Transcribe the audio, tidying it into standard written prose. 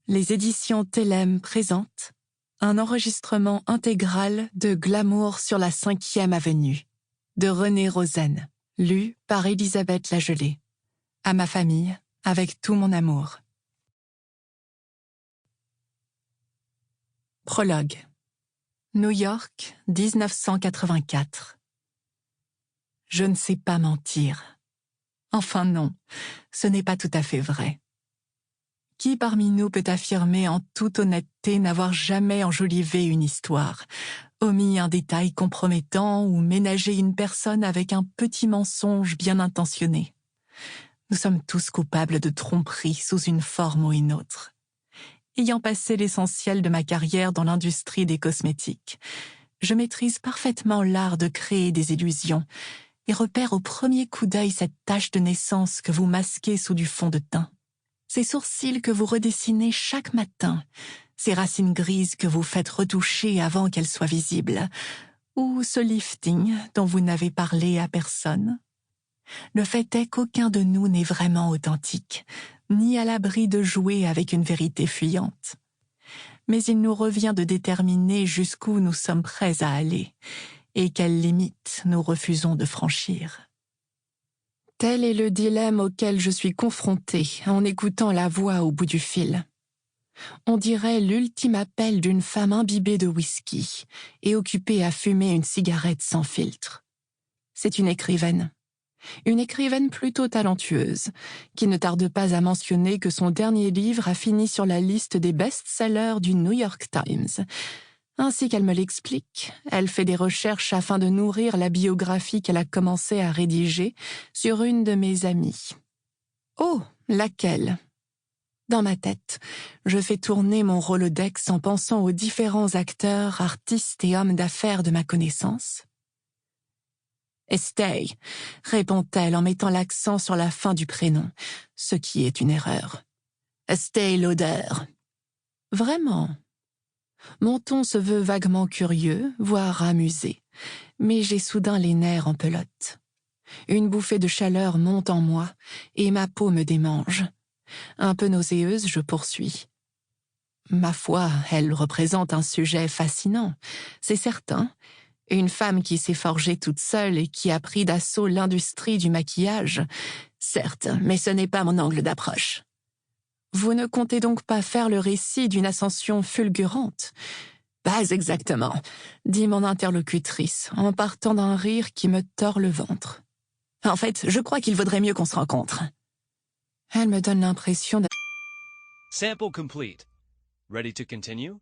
Les éditions Télème présentent un enregistrement intégral de Glamour sur la 5e avenue de René Rosen, lu par Elisabeth Lagelée. À ma famille, avec tout mon amour. Prologue. New York, 1984. Je ne sais pas mentir. Enfin non, ce n'est pas tout à fait vrai. Qui parmi nous peut affirmer en toute honnêteté n'avoir jamais enjolivé une histoire, omis un détail compromettant ou ménagé une personne avec un petit mensonge bien intentionné? Nous sommes tous coupables de tromperie sous une forme ou une autre. Ayant passé l'essentiel de ma carrière dans l'industrie des cosmétiques, je maîtrise parfaitement l'art de créer des illusions et repère au premier coup d'œil cette tache de naissance que vous masquez sous du fond de teint. Ces sourcils que vous redessinez chaque matin, ces racines grises que vous faites retoucher avant qu'elles soient visibles, ou ce lifting dont vous n'avez parlé à personne. Le fait est qu'aucun de nous n'est vraiment authentique, ni à l'abri de jouer avec une vérité fuyante. Mais il nous revient de déterminer jusqu'où nous sommes prêts à aller, et quelles limites nous refusons de franchir. Tel est le dilemme auquel je suis confrontée en écoutant la voix au bout du fil. On dirait l'ultime appel d'une femme imbibée de whisky et occupée à fumer une cigarette sans filtre. C'est une écrivaine plutôt talentueuse, qui ne tarde pas à mentionner que son dernier livre a fini sur la liste des best-sellers du New York Times. Ainsi qu'elle me l'explique, elle fait des recherches afin de nourrir la biographie qu'elle a commencé à rédiger sur une de mes amies. Oh, laquelle? Dans ma tête, je fais tourner mon Rolodex en pensant aux différents acteurs, artistes et hommes d'affaires de ma connaissance. « Estée », répond-elle en mettant l'accent sur la fin du prénom, ce qui est une erreur. « Estée Lauder ». Vraiment? Mon ton se veut vaguement curieux, voire amusé, mais j'ai soudain les nerfs en pelote. Une bouffée de chaleur monte en moi et ma peau me démange. Un peu nauséeuse, je poursuis. Ma foi, elle représente un sujet fascinant, c'est certain. Une femme qui s'est forgée toute seule et qui a pris d'assaut l'industrie du maquillage. Certes, mais ce n'est pas mon angle d'approche. Vous ne comptez donc pas faire le récit d'une ascension fulgurante? Pas exactement, dit mon interlocutrice, en partant d'un rire qui me tord le ventre. En fait, je crois qu'il vaudrait mieux qu'on se rencontre. Elle me donne l'impression Sample complete. Ready to continue?